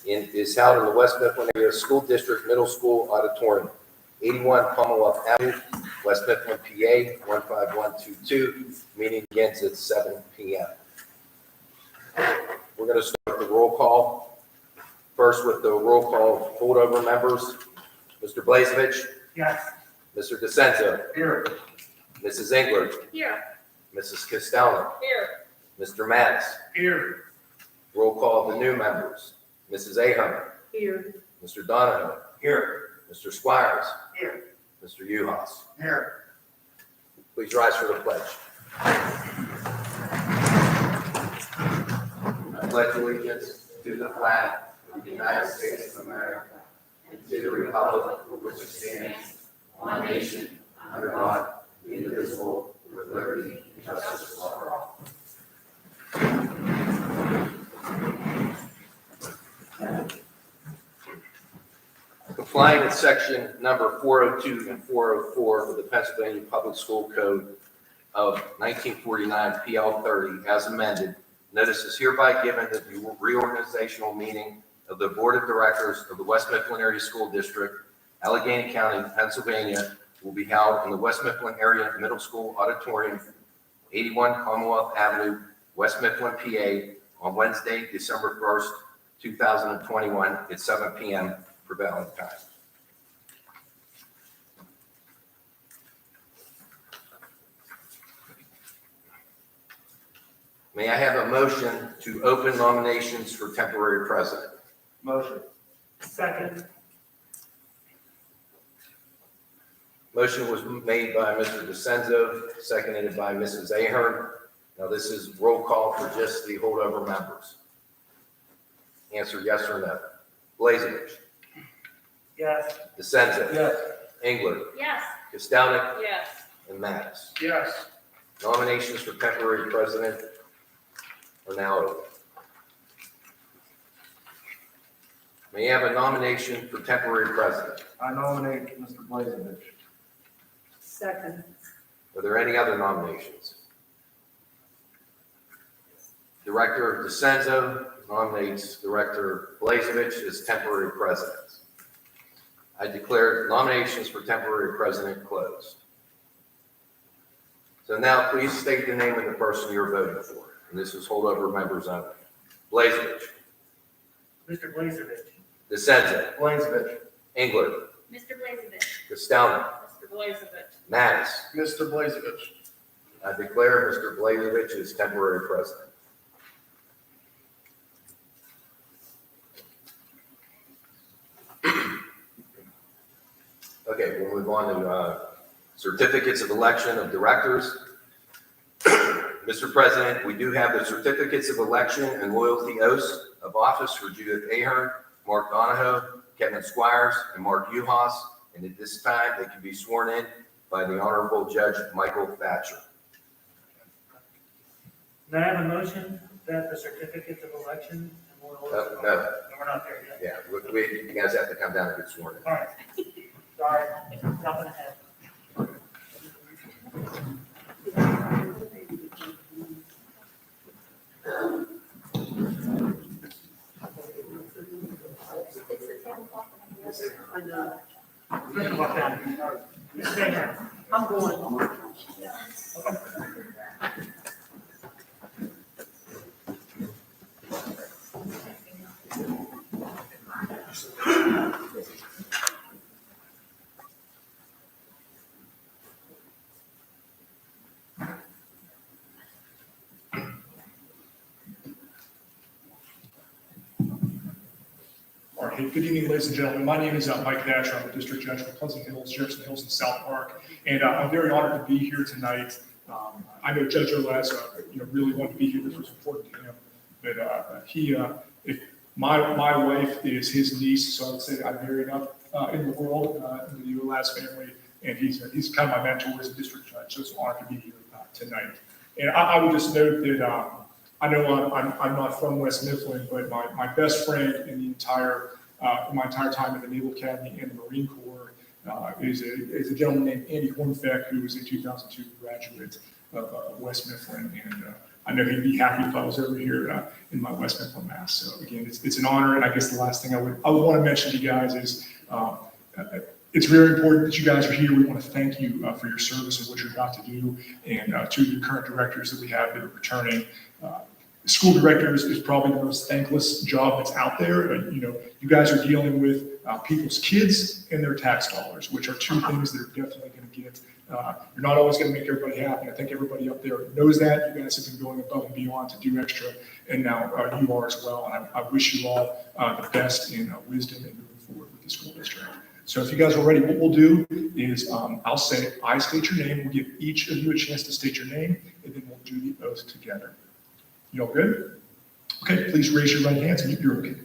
is held in the West Mifflin Area School District Middle School Auditorium, 81 Commonwealth Avenue, West Mifflin, PA 15122. Meeting begins at 7 p.m. We're going to start the roll call. First with the roll call holdover members. Mr. Blazevich. Yes. Mr. DeCenzo. Here. Mrs. Engler. Here. Mrs. Costello. Here. Mr. Mattis. Here. Roll call of the new members. Mrs. Ahern. Here. Mr. Donahoe. Here. Mr. Squires. Here. Mr. Uhas. Here. Please rise for the pledge. I pledge allegiance to the flag of the United States of America and to the republic for which it stands, one nation, under God, indivisible, with liberty and justice for all. Complying with section number 402 and 404 of the Pennsylvania Public School Code of 1949 PL 30 as amended, notice is hereby given that the reorganizational meeting of the Board of Directors of the West Mifflin Area School District, Allegheny County, Pennsylvania, will be held in the West Mifflin Area Middle School Auditorium, 81 Commonwealth Avenue, West Mifflin, PA, on Wednesday, December 1st, 2021 at 7 p.m. prevailing time. May I have a motion to open nominations for temporary president? Motion. Second. Motion was made by Mr. DeCenzo, seconded by Mrs. Ahern. Now this is roll call for just the holdover members. Answer yes or no. Blazevich. Yes. DeCenzo. Yes. Engler. Yes. Costello. Yes. And Mattis. Yes. Nominations for temporary president are now open. May I have a nomination for temporary president? I nominate Mr. Blazevich. Second. Are there any other nominations? Director DeCenzo nominates Director Blazevich as temporary president. I declare nominations for temporary president closed. So now please state the name of the person you're voting for. And this is holdover members only. Blazevich. Mr. Blazevich. DeCenzo. Blazevich. Engler. Mr. Blazevich. Costello. Mr. Blazevich. Mattis. Mr. Blazevich. I declare Mr. Blazevich as temporary president. Okay, we'll move on to certificates of election of directors. Mr. President, we do have the certificates of election and loyalty oaths of office for Judith Ahern, Mark Donahoe, Kevin Squires, and Mark Uhas. And at this time, they can be sworn in by the Honorable Judge Michael Thatcher. May I have a motion that the certificates of election and loyalty? No. We're not there yet. Yeah, you guys have to come down and get sworn in. All right. Sorry, jumping ahead. Think about that. Stay here. I'm going. All right, good evening, ladies and gentlemen. My name is Mike Thatcher. I'm the district judge for Pleasant Hills, Jefferson Hills, and South Park, and I'm very honored to be here tonight. I know Judge Olaz, really wanted to be here. This was important to him, but my wife is his niece, so I would say I'm married up in the world in the Olaz family, and he's kind of my mentor as a district judge. So it's an honor to be here tonight. And I would just note that. I know I'm not from West Mifflin, but my best friend in my entire time at the Naval Academy and the Marine Corps is a gentleman named Andy Hornfeck, who was a 2002 graduate of West Mifflin, and I know he'd be happy if I was over here in my West Mifflin, Mass. So again, it's an honor, and I guess the last thing I would want to mention to you guys is it's very important that you guys are here. We want to thank you for your service and what you're about to do, and to the current directors that we have that are returning. School directors is probably the most thankless job that's out there. You guys are dealing with people's kids and their tax dollars, which are two things that are definitely going to get. You're not always going to make everybody happy. I think everybody up there knows that. You guys have been going above and beyond to do extra, and now you are as well. And I wish you all the best in wisdom and moving forward with the school district. So if you guys are ready, what we'll do is I'll say, I state your name. We'll give each of you a chance to state your name, and then we'll do the oath together. You all good? Okay, please raise your right hands and you're okay.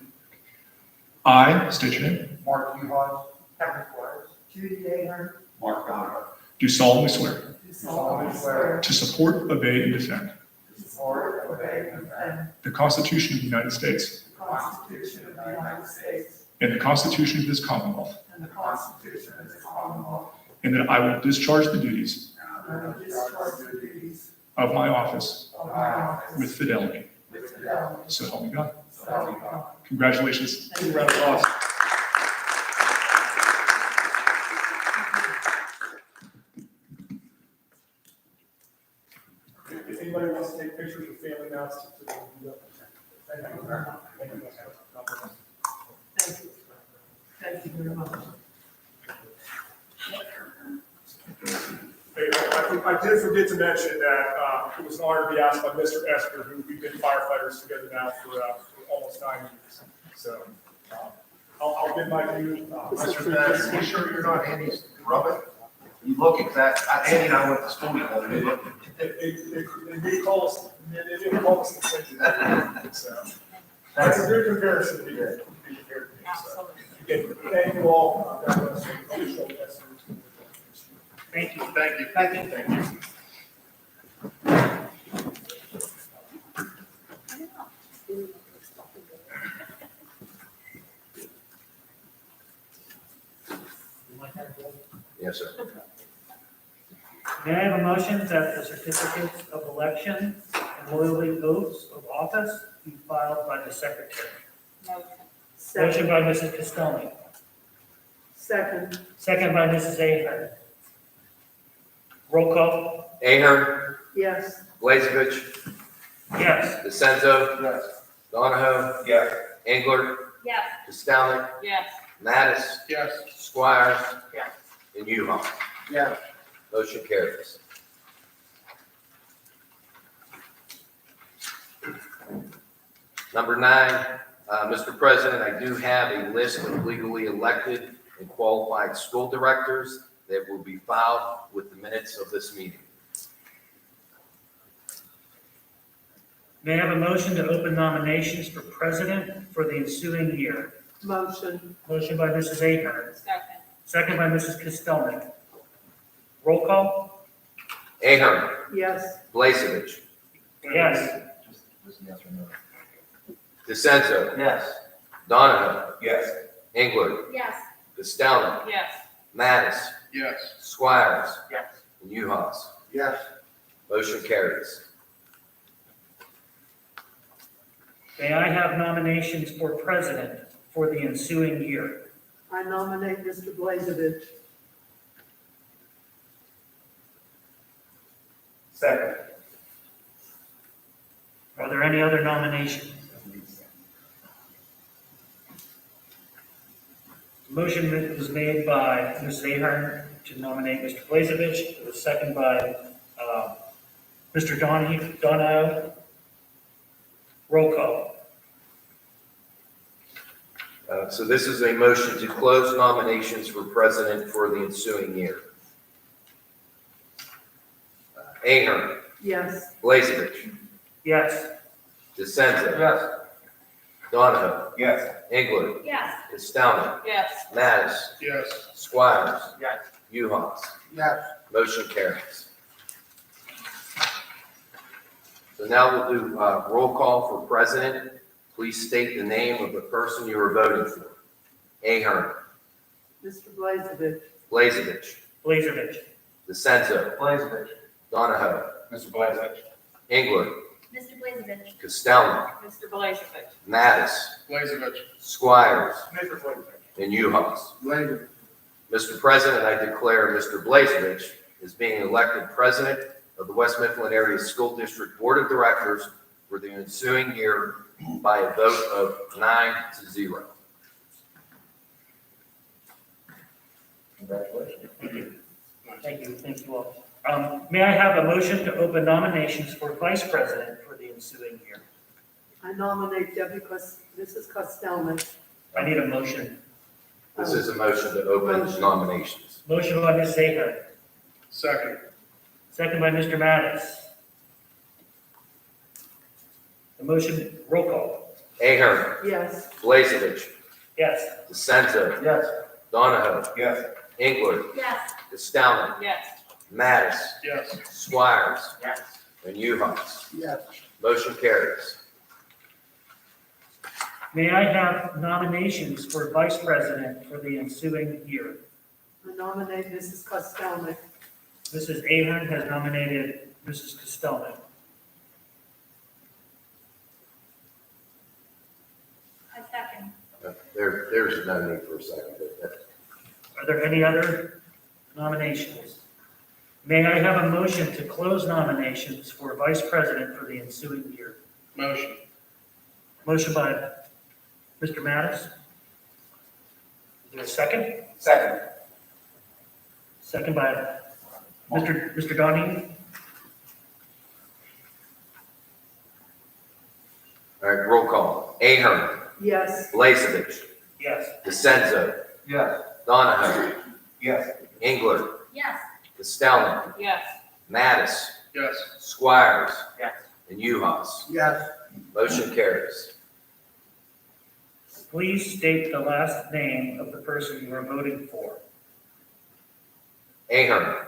I state your name. Mark Uhas, Kevin Flores, Judy Ahern, Mark Donovan. Do solemnly swear do solemnly swear to support, obey, and defend to support, obey, and defend the Constitution of the United States the Constitution of the United States and the Constitution of this Commonwealth, and the Constitution of this Commonwealth, and that I will discharge the duties and I will discharge the duties of my office of my office with fidelity. with fidelity. So help me God. So help me God. Congratulations. Thank you. Round of applause. If anybody wants to take pictures with family now, it's to do that. Thank you very much. Thank you. God bless. Thank you. Thank you very much. Hey, I did forget to mention that it was an honor to be asked by Mr. Esker, who we've been firefighters together now for almost 9 years. So I'll bid my due. Mr. Bass, you sure you're not Andy's brother? You look exact, Andy and I went to school together. You look- They did call us, they did call us the same. So that's a good comparison to be compared to me. So again, thank you all. God bless you. I'll show you guys some- Thank you. Thank you. Thank you. Thank you. Yes, sir. May I have a motion that the certificates of election and loyalty oaths of office be filed by the secretary? Motion by Mrs. Castelmi, Second. second by Mrs. Ahern. Roll call? Ahern, Yes. Blazevich, Yes. DeCenzo, Yes. Donahoe, Yes. Engler, Yes. Costello, Yes. Mattis, Yes. Squires, Yes. and Uhas. Yes. Motion carries. Number 9, Mr. President, I do have a list of legally elected and qualified school directors that will be filed with the minutes of this meeting. May I have a motion to open nominations for president for the ensuing year? Motion. Motion by Mrs. Ahern, Second. second by Mrs. Castelmi. Roll call? Ahern, Yes. Blazevich, Yes. Just yes or no. DeCenzo, Yes. Donahoe, Yes. Engler, Yes. Costello, Yes. Mattis, Yes. Squires, Yes. and Uhas. Yes. Motion carries. May I have nominations for president for the ensuing year? I nominate Mr. Blazevich. Second. Are there any other nominations? Motion was made by Mrs. Ahern to nominate Mr. Blazevich. It was seconded by Mr. Donahoe. Roll call. So this is a motion to close nominations for president for the ensuing year. Ahern, Yes. Blazevich, Yes. DeCenzo, Yes. Donahoe, Yes. Engler, Yes. Costello, Yes. Mattis, Yes. Squires, Yes. Uhas. Yes. Motion carries. So now we'll do roll call for president. Please state the name of the person you are voting for. Ahern, Mr. Blazevich. Blazevich, Blazevich. DeCenzo, Blazevich. Donahoe, Mr. Blazevich. Engler, Mr. Blazevich. Costello. Mr. Blazevich. Mattis. Blazevich. Squires. Mr. Blazevich. And Uhas. Blazevich. Mr. President, I declare Mr. Blazevich as being elected President of the West Mifflin Area School District Board of Directors for the ensuing year by a vote of 9-0. Congratulations. Thank you all. May I have a motion to open nominations for vice president for the ensuing year? I nominate Mrs. Costello. I need a motion. This is a motion to open nominations. Motion by Ms. Ahern, Second. second by Mr. Mattis. The motion, roll call. Ahern. Yes. Blazevich. Yes. DeSenza. Yes. Donahoe. Yes. Engler. Yes. Costello. Yes. Mattis. Yes. Squires. Yes. And Uhas. Yes. Motion carries. May I have nominations for vice president for the ensuing year? I nominate Mrs. Costello. Mrs. Ahern has nominated Mrs. Costello. I second. There's no need for a second. Are there any other nominations? May I have a motion to close nominations for vice president for the ensuing year? Motion. Motion by Mr. Mattis. Is there a second? Second. Second by Mr. Donahue. All right, roll call. Ahern. Yes. Blazevich. Yes. DeSenza. Yes. Donahoe. Yes. Engler. Yes. Costello. Yes. Mattis. Yes. Squires. Yes. And Uhas. Yes. Motion carries. Please state the last name of the person you are voting for. Ahern.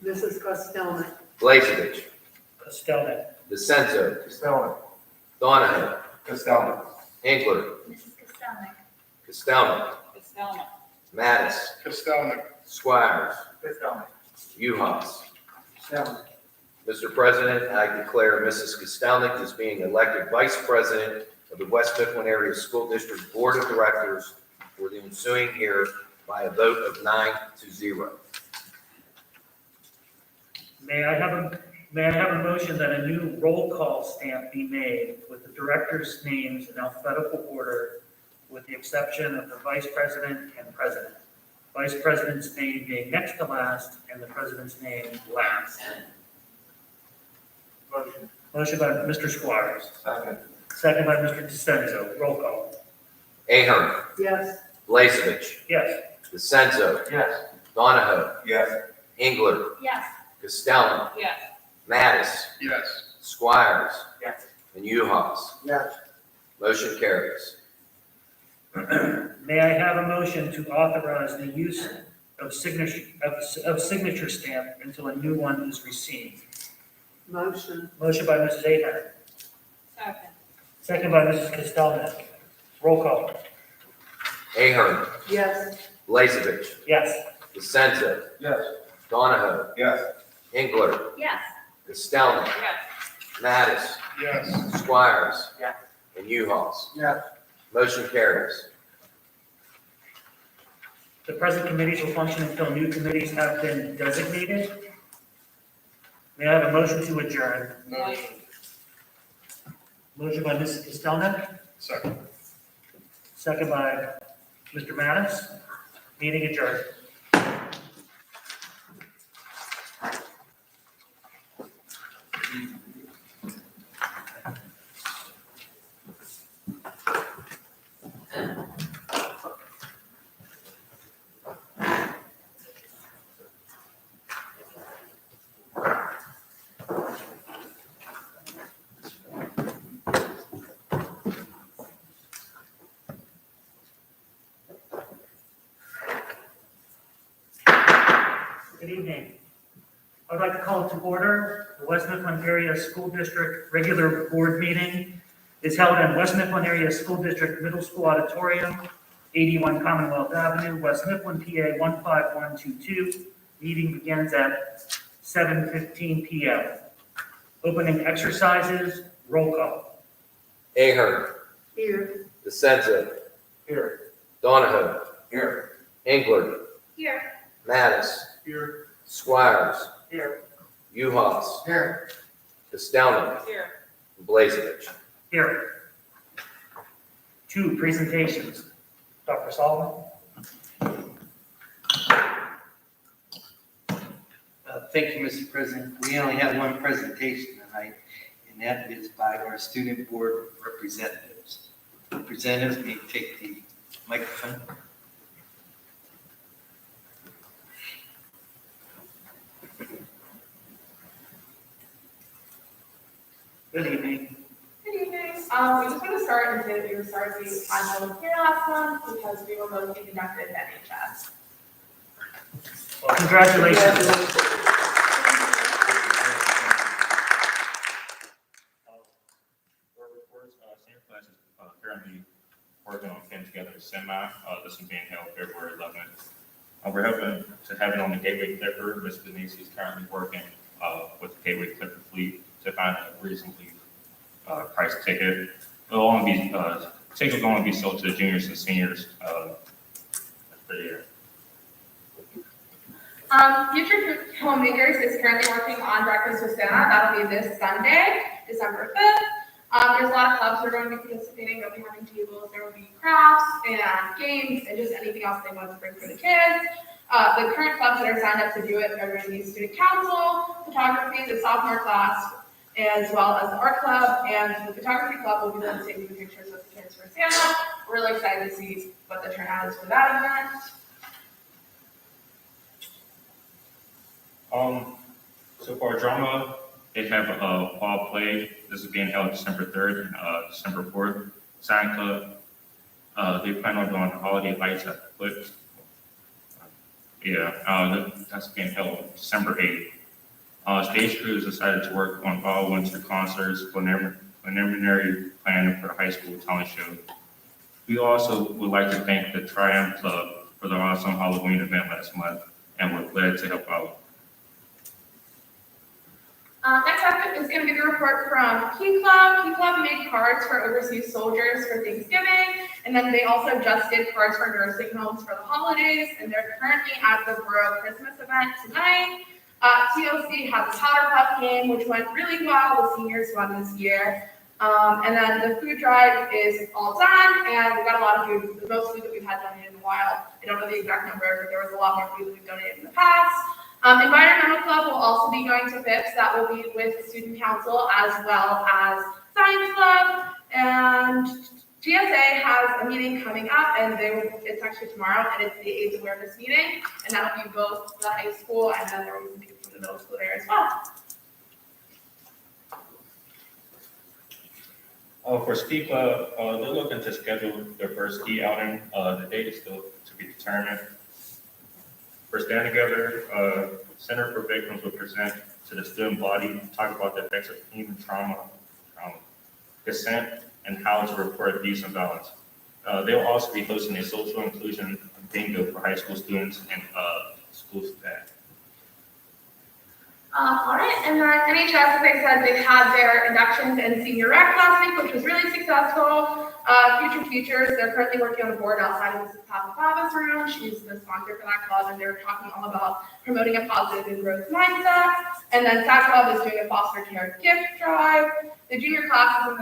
Mrs. Costello. Blazevich. Costello. DeSenza. Costello. Donahoe. Costello. Engler. Mrs. Costello. Costello. Costello. Mattis. Costello. Squires. Costello. Uhas. Costello. Mr. President, I declare Mrs. Kostelnik as being elected Vice President of the West Mifflin Area School District Board of Directors for the ensuing year by a vote of 9-0. May I have a motion that a new roll call stamp be made with the directors' names in alphabetical order, with the exception of the vice president and president. Vice president's name being next to last and the president's name last. Motion. Motion by Mr. Squires, Second. second by Mr. DeSenzo. Roll call. Ahern. Yes. Blazevich. Yes. DeSenzo. Yes. Donahoe. Yes. Engler. Yes. Costello. Yes. Mattis. Yes. Squires. Yes. And Uhas. Yes. Motion carries. May I have a motion to authorize the use of signature stamp until a new one is received? Motion. Motion by Mrs. Ahern, Second. second by Mrs. Costello. Roll call. Ahern. Yes. Blazevich. Yes. DeSenza. Yes. Donahoe. Yes. Engler. Yes. Costello. Yes. Mattis. Yes. Squires. Yes. And Uhas. Yes. Motion carries. The present committees will function until new committees have been designated. May I have a motion to adjourn? Motion. Motion by Mrs. Costello, Second. second by Mr. Mattis. Meeting adjourned. Good evening. I'd like to call to order the West Mifflin Area School District regular board meeting is held in West Mifflin Area School District Middle School Auditorium, 81 Commonwealth Avenue, West Mifflin, PA 15122. Meeting begins at 7:15 p.m. Opening exercises Roll call. Ahern, Here. DeSenza, Here. Donahoe, Here. Engler, Here. Mattis, Here. Squires, Here. Uhas, Here. Pistonik, Here. Blazevich. Here. 2, presentations. Dr. Sullivan? Thank you, Mr. President. We only have one presentation tonight, and that is by our student board representatives. Representatives may take the microphone. Good evening. Good evening. We just want to start and say that we were sorry we had here last month because we were both being conducted at NHS. Well, congratulations. Senior class is currently working on putting together a semi. This is being held February 11th. We're hoping to have it on the Gateway Clipper. Ms. Denise is currently working with the Gateway Clipper fleet to find a reasonably priced ticket. It'll only be tickets will only be sold to the juniors and seniors for the year. Future Homemakers is currently working on Breakfast with Santa. That'll be this Sunday, December 5th. There's a lot of clubs that are going to be participating. They'll be having tables. There will be crafts and games and just anything else they want to bring for the kids. The current clubs that are signed up to do it are going to be student council, photography, the sophomore class, as well as the art club. And the photography club will be the ones taking the pictures with the kids for Santa. We're really excited to see what the turnout is for that event. So for our drama, they have a fall play. This is being held December 3rd and December 4th. Science Club, they plan on doing holiday lights at the Flips. That's being held December 8th. Stage crew has decided to work on all winter concerts, preliminary planning for the high school talent show. We also would like to thank the Triumph Club for the awesome Halloween event last month, and we're glad to help out. Next up is going to be the report from Key Club. Key Club made cards for overseas soldiers for Thanksgiving, and then they also just did cards for nursing homes for the holidays, and they're currently at the Borough Christmas event tonight. TOC had the Powder Puff game, which went really well. The seniors won this year. And then the food drive is all done, and we got a lot of food, the most food that we've had donated in a while. I don't know the exact number, but there was a lot more food that we've donated in the past. Environmental Club will also be going to FIPS. That will be with Student Council as well as Science Club. And GSA has a meeting coming up, and it's actually tomorrow, and it's the AIDS awareness meeting. And that'll be both the high school, and then there will be from the middle school there as well. For Ski Club, they're looking to schedule their first ski outing. The date is still to be determined. For Stand Together, Center for Victims will present to the student body, talk about the effects of human trauma, consent, and how to report abuse and violence. They will also be hosting a social inclusion bingo for high school students and school staff. All right, and then NHS, as I said, they had their inductions and senior rec last week, which was really successful. Future Teachers, they're currently working on the board outside of Mrs. Papapava's room. She's the sponsor for that club, and they're talking all about promoting a positive and growth mindset. And then SAC Club is doing a foster care gift drive. The junior class is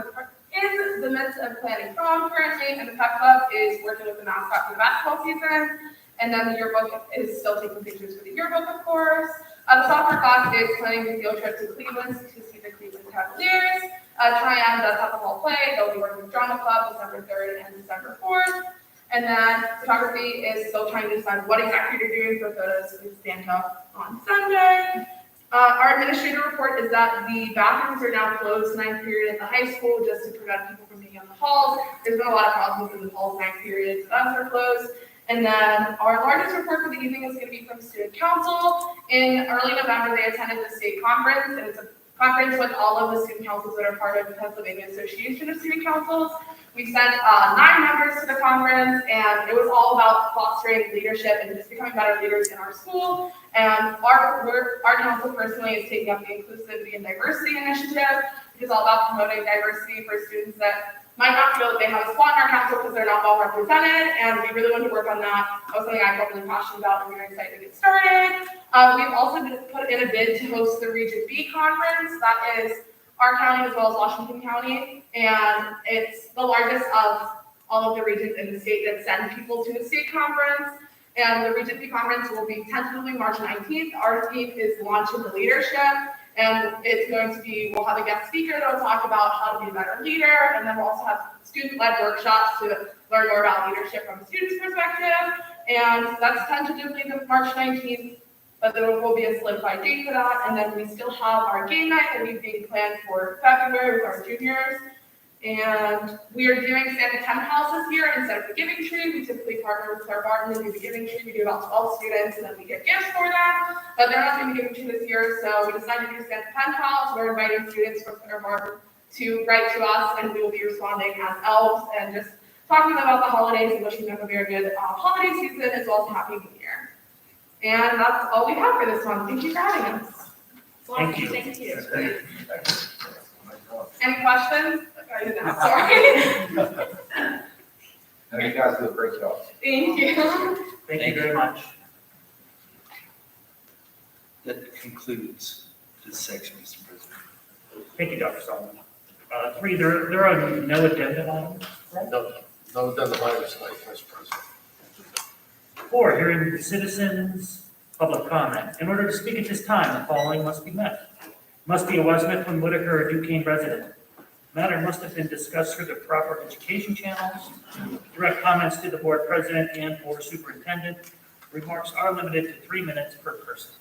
in the midst of planning prom currently, and the Pep Club is working with the mascot for the basketball season. And then the yearbook is still taking pictures for the yearbook, of course. The soccer class is planning a field trip to Cleveland to see the Cleveland Cavaliers. Triumph does have a whole play. They'll be working with Drama Club December 3rd and December 4th. And then photography is still trying to decide what exactly they're doing for photos with Santa on Sunday. Our administrative report is that the bathrooms are now closed 9th period at the high school just to prevent people from being in the halls. There's been a lot of problems in the halls 9th period, so those are closed. And then our largest report for the evening is going to be from Student Council. In early November, they attended the state conference, and it's a conference with all of the student councils that are part of the Pennsylvania Association of Student Councils. We sent 9 members to the conference, and it was all about fostering leadership and just becoming better leaders in our school. And our council personally is taking up the Inclusivity and Diversity Initiative, is all about promoting diversity for students that might not feel that they have a spot in our council because they're not well represented, and we really want to work on that. That was something I felt really passionate about, and we're excited to get started. We've also put in a bid to host the Region B conference. That is our county as well as Washington County, and it's the largest of all of the regions in the state that send people to the state conference. And the Region B conference will be tentatively March 19th. Our theme is launching the leadership. And it's going to be, we'll have a guest speaker that will talk about how to be a better leader. And then we'll also have student-led workshops to learn more about leadership from a student's perspective. And that's tentatively the March 19th, but there will be a solidified date for that. And then we still have our game night that we've been planned for February with our juniors. And we are doing Santa Tent House this year instead of the Giving Tree. We typically partner with Claire Barton and do the Giving Tree. We do about 12 students, and then we get gifts for them. But they're not doing the Giving Tree this year, so we decided to do Santa Tent House. We're inviting students from Claire Barton to write to us, and we will be responding as elves and just talking to them about the holidays and wishing them a very good holiday season as well as a happy new year. And that's all we have for this one. Thank you for having us. Thank you. Thank you. That's great. Any questions? I didn't have, sorry. No, you guys do a great job. Thank you. Thank you very much. That concludes this section, Mr. President. Thank you, Dr. Solomon. 3, there are no addenda items. No, done the virus tonight, Mr. President. 4, hearing the citizens' public comment. In order to speak at this time, the following must be met. Must be a West Mifflin, Whitaker, or Duquesne resident. Matter must have been discussed through the proper education channels. Direct comments to the board president and/or superintendent. Remarks are limited to 3 minutes per person.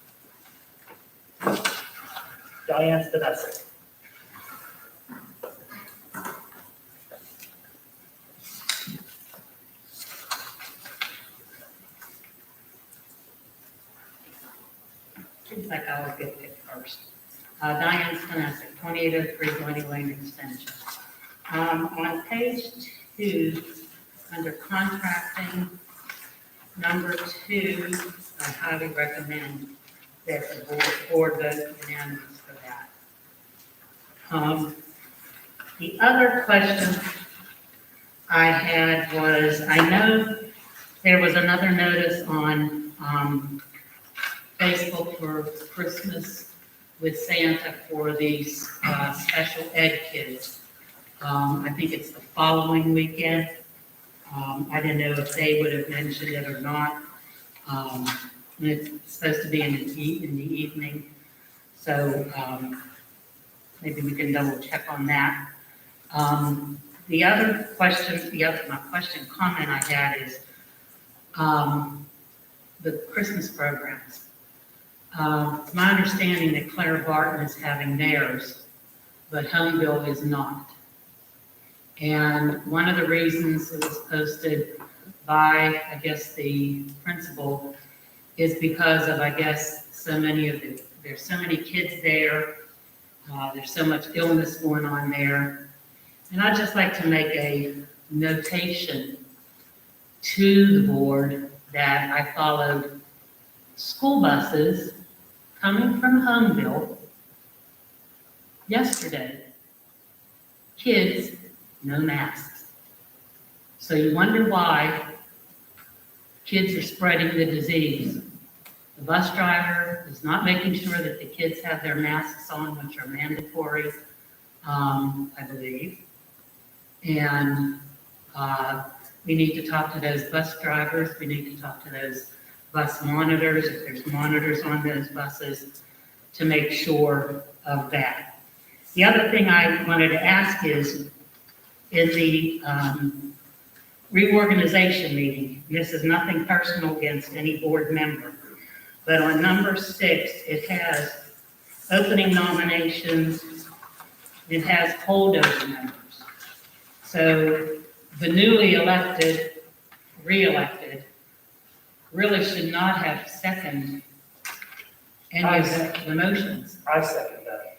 Diane Stanesic. Seems like I always get picked first. Diane Stanesic, 2803 Glenny Lane Extension. On page 2, under contracting, number 2, I highly recommend that the board vote unanimous for that. The other question I had was, I know there was another notice on Facebook for Christmas with Santa for these special ed kids. I think it's the following weekend. I didn't know if they would have mentioned it or not. It's supposed to be in the evening, so maybe we can double check on that. The other question, comment I had is the Christmas programs. It's my understanding that Claire Barton is having theirs, but Homeville is not. And one of the reasons it was posted by, I guess, the principal is because of, I guess, there's so many kids there. There's so much illness going on there. And I'd just like to make a notation to the board that I followed school buses coming from Homeville yesterday. Kids, no masks. So you wonder why kids are spreading the disease. The bus driver is not making sure that the kids have their masks on, which are mandatory, I believe. And we need to talk to those bus drivers. We need to talk to those bus monitors, if there's monitors on those buses, to make sure of that. The other thing I wanted to ask is, in the reorganization meeting, this is nothing personal against any board member, but on number 6, it has opening nominations, it has holdover members. So the newly elected, re-elected, really should not have seconded any of the motions. I second that.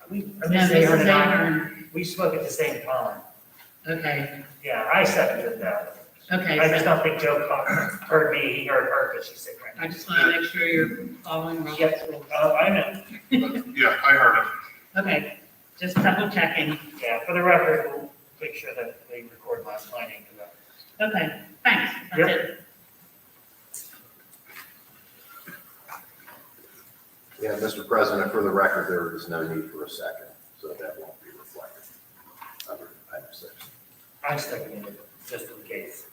No, this is Aaron. We spoke at the same time. Okay, Yeah, I seconded that. okay. I just don't think Joe heard me, he heard her because she's sick right now. I just want to make sure you're following Robert's rules. I know. Yeah, I heard it. Okay, Just double checking. Yeah, for the record, we'll make sure that they record last finding. Okay, thanks. That's Yep. it. Yeah, Mr. President, for the record, there is no need for a second, so that won't be reflected under item 6. I seconded it, just in case.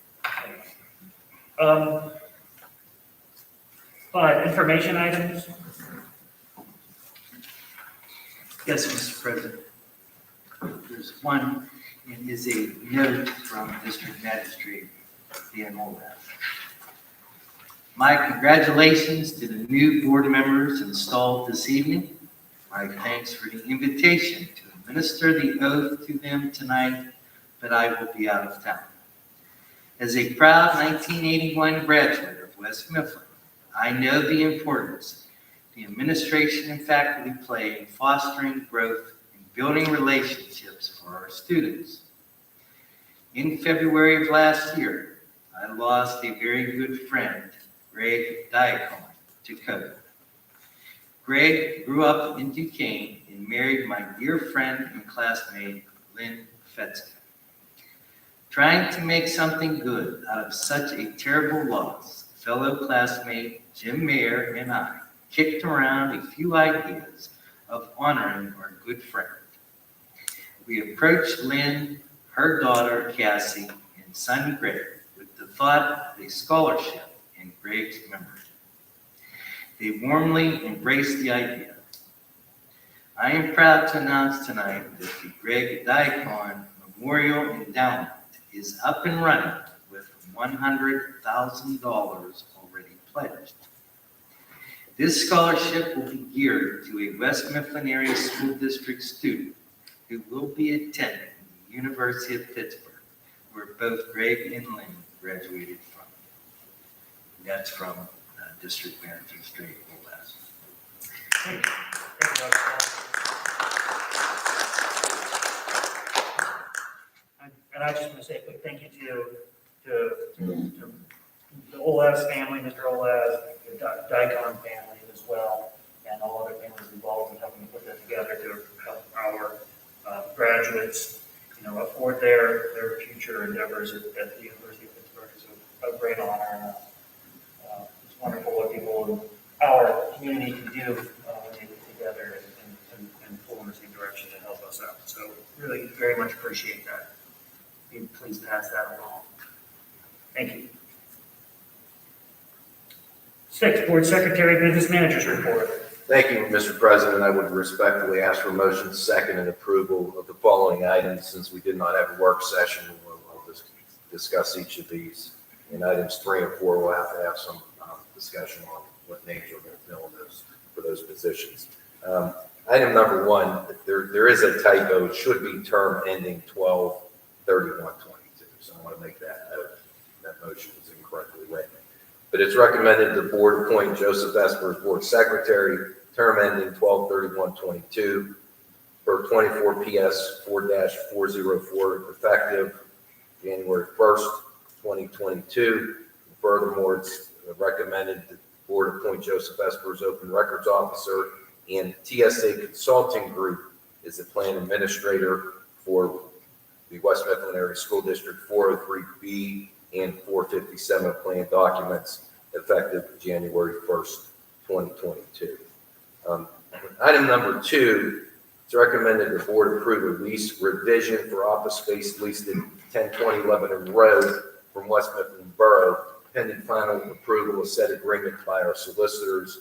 5, information items. Yes, Mr. President. There's one, and is a note from District Magistrate Dan Moldaff. My congratulations to the new board members installed this evening. My thanks for the invitation to administer the oath to them tonight, but I will be out of town. As a proud 1981 graduate of West Mifflin, I know the importance the administration and faculty play in fostering growth and building relationships for our students. In February of last year, I lost a very good friend, Greg Diacon, to COVID. Greg grew up in Duquesne and married my dear friend and classmate, Lynn Fetzke. Trying to make something good out of such a terrible loss, fellow classmate Jim Mayer and I kicked around a few ideas of honoring our good friend. We approached Lynn, her daughter Cassie, and son Greg with the thought of a scholarship in Greg's memory. They warmly embraced the idea. I am proud to announce tonight that the Greg Diacon Memorial Endowment is up and running with $100,000 already pledged. This scholarship will be geared to a West Mifflin area school district student who will be attending the University of Pittsburgh, where both Greg and Lynn graduated from. And that's from District Manager Straight Moldaff. Thank you. Thank you, Dr. Paul. And I just want to say a quick thank you to the Olaz family, Mr. Olaz, the Dicon family as well, and all other families involved in helping put that together to help our graduates, afford their future endeavors at the University of Pittsburgh. It's a great honor. It's wonderful what people in our community can do when they get together and pull in the same direction to help us out. So really very much appreciate that. Be pleased to pass that along. Thank you. 6, Board Secretary, Business Managers Report. Thank you, Mr. President. I would respectfully ask for motion second and approval of the following items. Since we did not have a work session, we'll discuss each of these. In items 3 and 4, we'll have to have some discussion on what names we're going to fill in for those positions. Item number 1, there is a typo. It should be term ending 12/31/22. So I want to make that note. That motion is incorrectly written. But it's recommended the board appoint Joseph Esper as board secretary, term ending 12/31/22 for 24 PS 4-404, effective January 1st, 2022. Furthermore, it's recommended the board appoint Joseph Esper as open records officer, and TSA Consulting Group is the plan administrator for the West Mifflin Area School District 403B and 457 plan documents, effective January 1st, 2022. Item number 2, it's recommended the board approve a lease revision for office space leased at 1020 Lebanon Road from West Mifflin Borough, pending final approval of said agreement by our solicitors.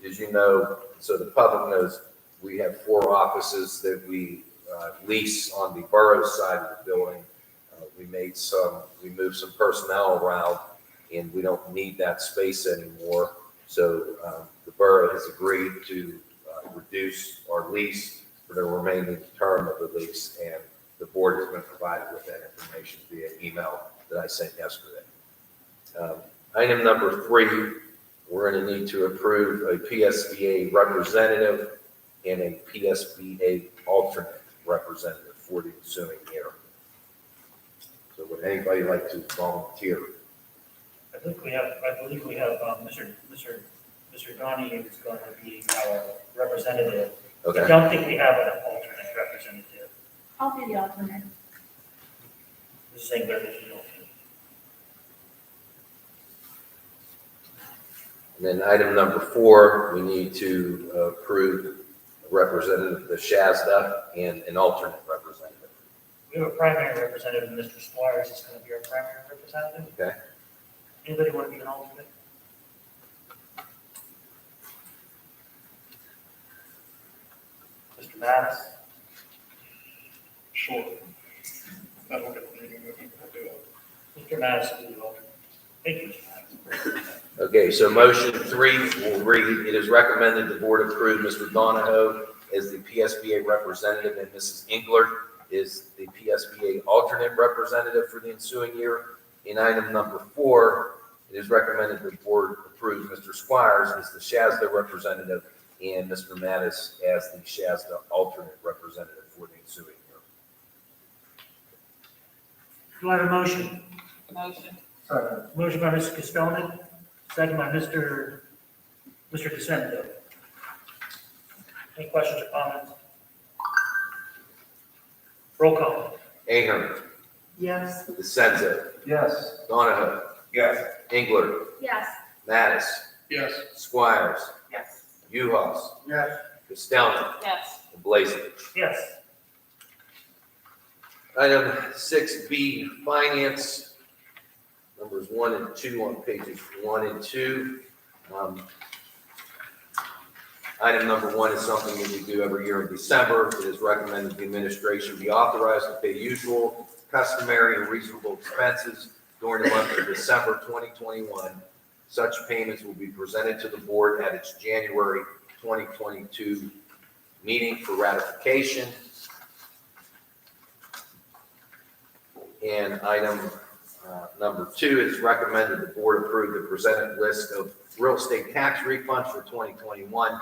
As you know, so the public knows, we have 4 offices that we lease on the borough side of the building. We moved some personnel around, and we don't need that space anymore. So the borough has agreed to reduce our lease for the remaining term of the lease, and the board has been provided with that information via email that I sent yesterday. Item number 3, we're going to need to approve a PSBA representative and a PSBA alternate representative for the ensuing year. So would anybody like to volunteer? I believe we have Mr. Donnie is going to be our representative I Okay, don't think we have an alternate representative. I'll be the alternate. Ms. Ziegler is the alternate. and then item number 4, we need to approve a representative of the Shasta and an alternate representative. We have a primary representative, Mr. Squires is going to be our primary representative. Okay. Anybody want to be an alternate? Mr. Mattis? Sure. I don't get the meeting, I'll do it. Mr. Mattis will be the alternate. Thank you, Mr. Mattis. Okay, so motion 3 will read, it is recommended the board approve Mr. Donahoe as the PSBA representative and Mrs. Engler is the PSBA alternate representative for the ensuing year. In item number 4, it is recommended the board approve Mr. Squires as the Shasta representative and Mr. Mattis as the Shasta alternate representative for the ensuing year. Do I have a motion? Motion. Second. Motion by Mr. Castelli, second by Mr. DeSenzo. Any questions or comments? Roll call. Ahern, Yes. DeSenzo, Yes. Donahoe, Yes. Engler, Yes. Mattis, Yes. Squires, Yes. Uhas, Yes. Costello, Yes. and Blazevich. Yes. Item 6B, finance, numbers 1 and 2 on pages 1 and 2. Item number 1 is something that we do every year in December. It is recommended the administration be authorized to pay usual, customary, and reasonable expenses during the month of December 2021. Such payments will be presented to the board at its January 2022 meeting for ratification. And item number 2 is recommended the board approve the presented list of real estate tax refunds for 2021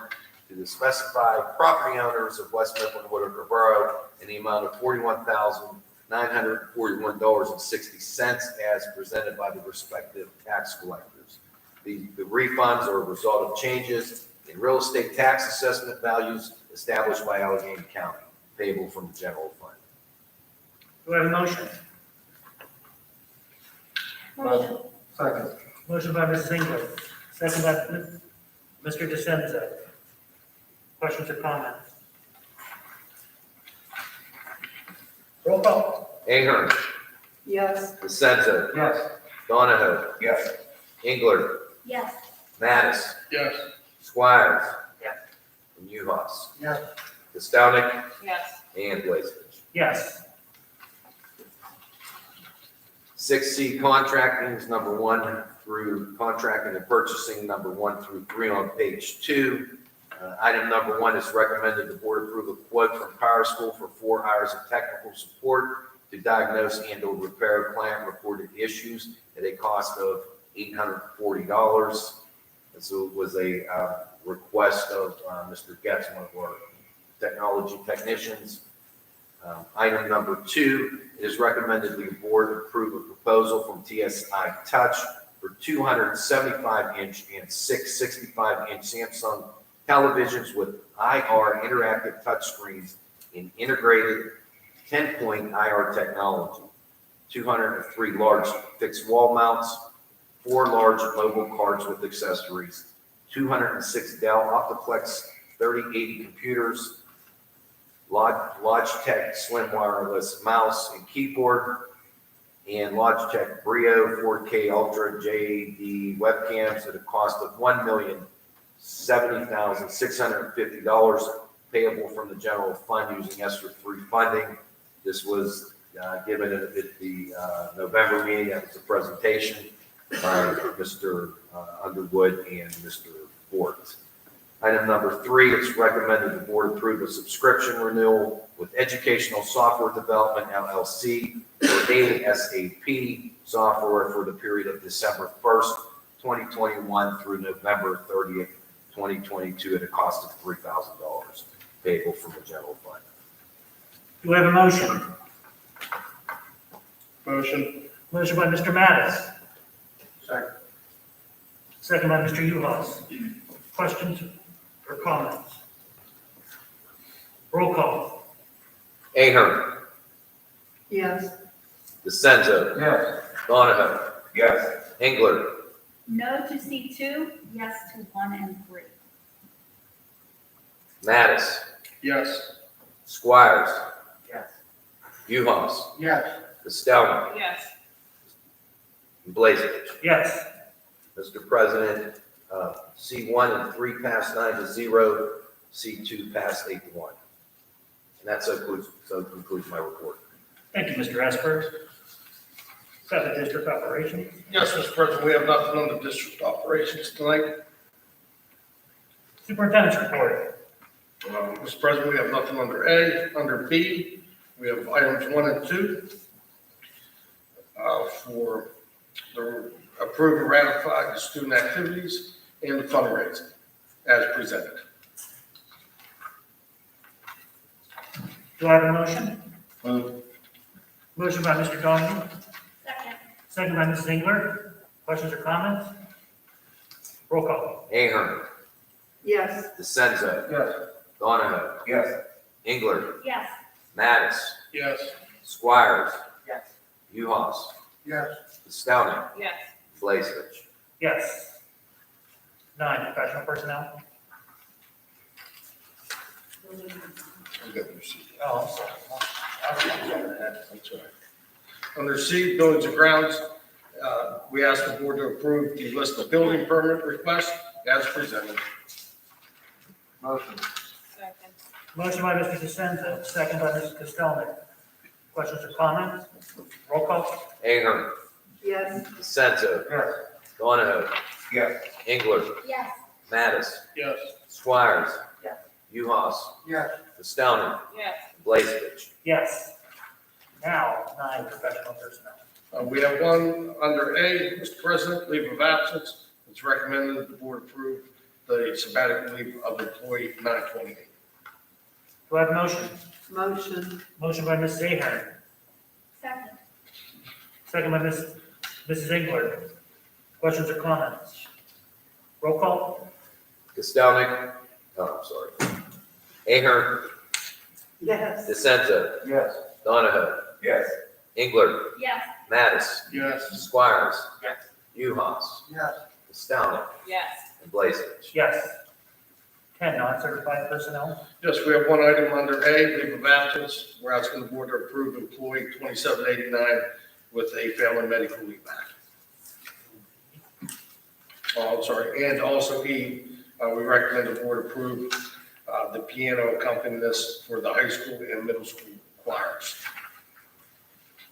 to the specified property owners of West Mifflin, Whitaker Borough in the amount of $41,941.60 as presented by the respective tax collectors. The refunds are a result of changes in real estate tax assessment values established by Allegheny County, payable from the general fund. Do I have a motion? Motion. Second. Motion by Mrs. Engler, second by Mr. DeSenza. Questions or comments? Roll call. Ahern, Yes. DeSenza, Yes. Donahoe, Yes. Engler, Yes. Mattis, Yes. Squires. Yes. And Uhas. Yes. Costello Yes. and Blazevich. Yes. 6C, contracting is number 1 through contracting and purchasing, number 1 through 3 on page 2. Item number 1 is recommended the board approve a quote from Power School for 4 hours of technical support to diagnose and or repair client reported issues at a cost of $840. This was a request of Mr. Getz, one of our technology technicians. Item number 2, it is recommended the board approve a proposal from TSI Touch for 275-inch and 665-inch Samsung televisions with IR interactive touchscreens in integrated 10-point IR technology, 203 large fixed wall mounts, 4 large mobile cards with accessories, 206 Dell Optiplex 3080 computers, Logitech Slim Wireless Mouse and Keyboard, and Logitech Brio 4K Ultra JD webcams at a cost of $1,070,650 payable from the general fund using ESSER 3 funding. This was given at the November meeting. That was a presentation by Mr. Underwood and Mr. Fort. Item number 3, it's recommended the board approve a subscription renewal with Educational Software Development LLC for ASAP software for the period of December 1st, 2021 through November 30th, 2022 at a cost of $3,000 payable from the general fund. Do we have a motion? Motion. Motion by Mr. Mattis, Second. second by Mr. Uhas. Questions or comments? Roll call. Ahern, Yes. DeSenza, Yes. Donahoe, Yes. Engler, No to C2, yes to 1 and 3. Mattis, Yes. Squires, Yes. Uhas, Yes. Costello, Yes. and Blazevich. Yes. Mr. President, C1 and 3 passed 9-0, C2 passed 8-1. And that so concludes my report. Thank you, Mr. Esper. Is that the district operations? Yes, Mr. President, we have nothing on the district operations tonight. Superintendent's report. Mr. President, we have nothing under A. Under B, we have items 1 and 2 for the approved and ratified the student activities and the fundraising as presented. Do I have a motion? Move. Motion by Mr. Donohue, Second. second by Mrs. Engler. Questions or comments? Roll call. Ahern, Yes. DeSenza, Yes. Donahoe, Yes. Engler, Yes. Mattis, Yes. Squires, Yes. Uhas, Yes. Costello, Yes. Blazevich. Yes. 9, professional personnel. Oh, I'm sorry. That's right. Under C, buildings and grounds, we ask the board to approve the list of building permit requests as presented. Motion. Second. Motion by Mr. DeSenza, second by Mrs. Costello. Questions or comments? Roll call. Ahern, Yes. DeSenza, Yes. Donahoe, Yes. Engler, Yes. Mattis, Yes. Squires, Yes. Uhas, Yes. Costello, Yes. Blazevich. Yes. Now, 9, professional personnel. We have one under A, Mr. President, leave of absence. It's recommended that the board approve the sabbatical leave of employee 928. Do I have a motion? Motion. Motion by Mrs. Ahern, Second. second by Mrs. Engler. Questions or comments? Roll call. Costello, I'm sorry. Ahern, Yes. DeSenza, Yes. Donahoe, Yes. Engler, Yes. Mattis, Yes. Squires, Yes. Uhas, Yes. Costello, Yes. and Blazevich. Yes. 10, non-certified personnel. Yes, we have one item under A, leave of absence. We're asking the board to approve employee 2789 with a family medical leave act. Oh, I'm sorry, and also E, we recommend the board approve the piano accompanist for the high school and middle school choirs.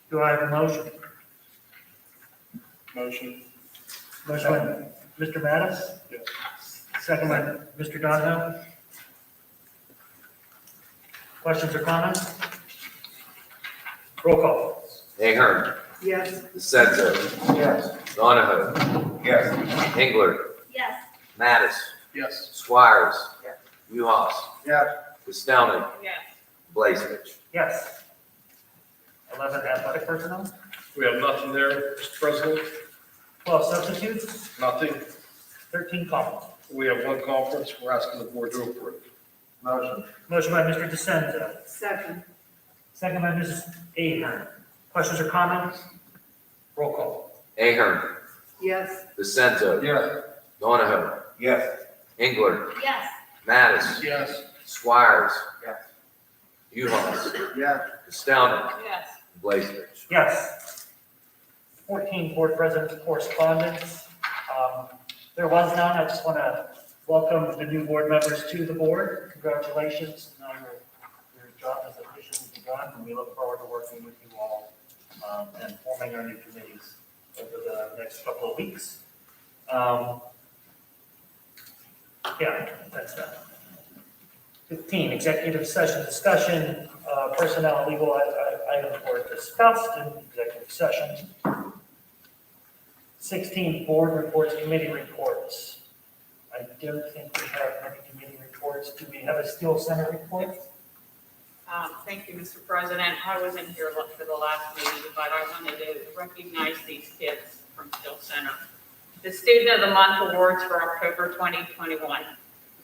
Do I have a motion? Motion. Motion by Mr. Mattis? Yes. Second by Mr. Donohoe. Questions or comments? Roll call. Ahern, Yes. DeSenza, Yes. Donahoe, Yes. Engler, Yes. Mattis, Yes. Squires, Yes. Uhas, Yes. Costello, Yes. Blazevich. Yes. 11, athletic personnel. We have nothing there, Mr. President, 12, substitutes. nothing. 13, conference. We have one conference, we're asking the board to approve. Motion. Motion by Mr. DeSenza, Second. second by Mrs. Ahern. Questions or comments? Roll call. Ahern, Yes. DeSenza, Yes. Donahoe, Yes. Engler, Yes. Mattis, Yes. Squires, Yes. Uhas, Yes. Costello, Yes. Blazevich. Yes. 14, board president's correspondence. There was none. I just want to welcome the new board members to the board. Congratulations. Now your job has officially begun, and we look forward to working with you all and forming our new committees over the next couple of weeks. Yeah, that's that. 15, executive session discussion, personnel and legal items were discussed in executive session. 16, board reports, committee reports. I don't think we have any committee reports. Do we have a Steel Center report? Thank you, Mr. President. I wasn't here for the last meeting, but I wanted to recognize these kids from Steel Center. The Student of the Month Awards for October 2021.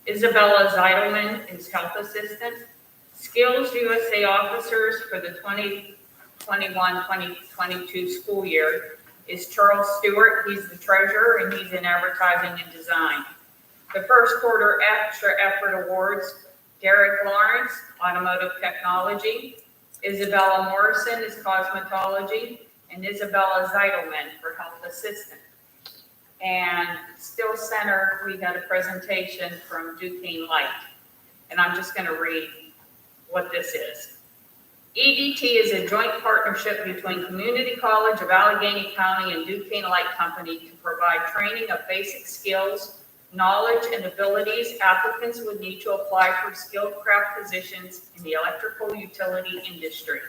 Isabella Zeidelman is Health Assistant. Skills USA officers for the 2021-2022 school year is Charles Stewart. He's the treasurer and he's in advertising and design. The first quarter extra effort awards, Derek Lawrence, automotive technology, Isabella Morrison is cosmetology, and Isabella Zeidelman for health assistant. And Still Center, we had a presentation from Duquesne Light, and I'm just going to read what this is. EDT is a joint partnership between Community College of Allegheny County and Duquesne Light Company to provide training of basic skills, knowledge, and abilities applicants would need to apply for skilled craft positions in the electrical utility industry.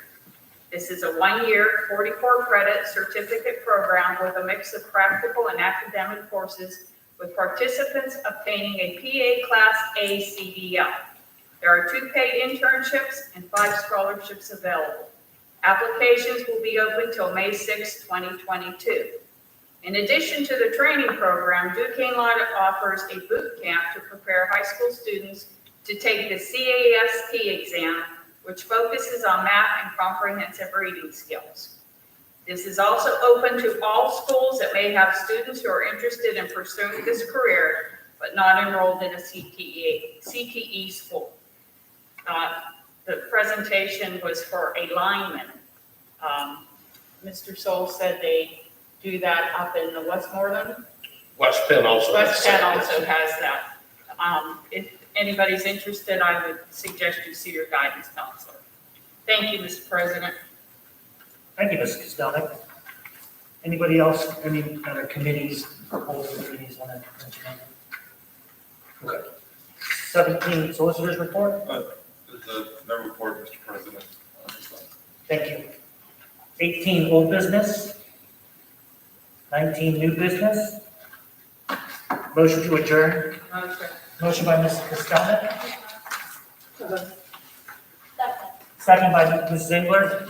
This is a 1-year, 44-credit certificate program with a mix of practical and academic courses, with participants obtaining a PA Class A CDL. There are 2 paid internships and 5 scholarships available. Applications will be open till May 6, 2022. In addition to the training program, Duquesne Light offers a boot camp to prepare high school students to take the CAST exam, which focuses on math and comprehensive reading skills. This is also open to all schools that may have students who are interested in pursuing this career, but not enrolled in a CTE school. The presentation was for a lineman. Mr. Soul said they do that up in the Westmoreland. West Penn also. West Penn also has that. If anybody's interested, I would suggest you see your guidance counselor. Thank you, Mr. President. Thank you, Ms. Costello. Anybody else, any other committees, proposal committees want to mention anything? Okay. 17, solicitors report. No report, Mr. President. Thank you. 18, old business. 19, new business. Motion to adjourn. Motion. Motion by Ms. Costello, Second. second by Ms. Zingler.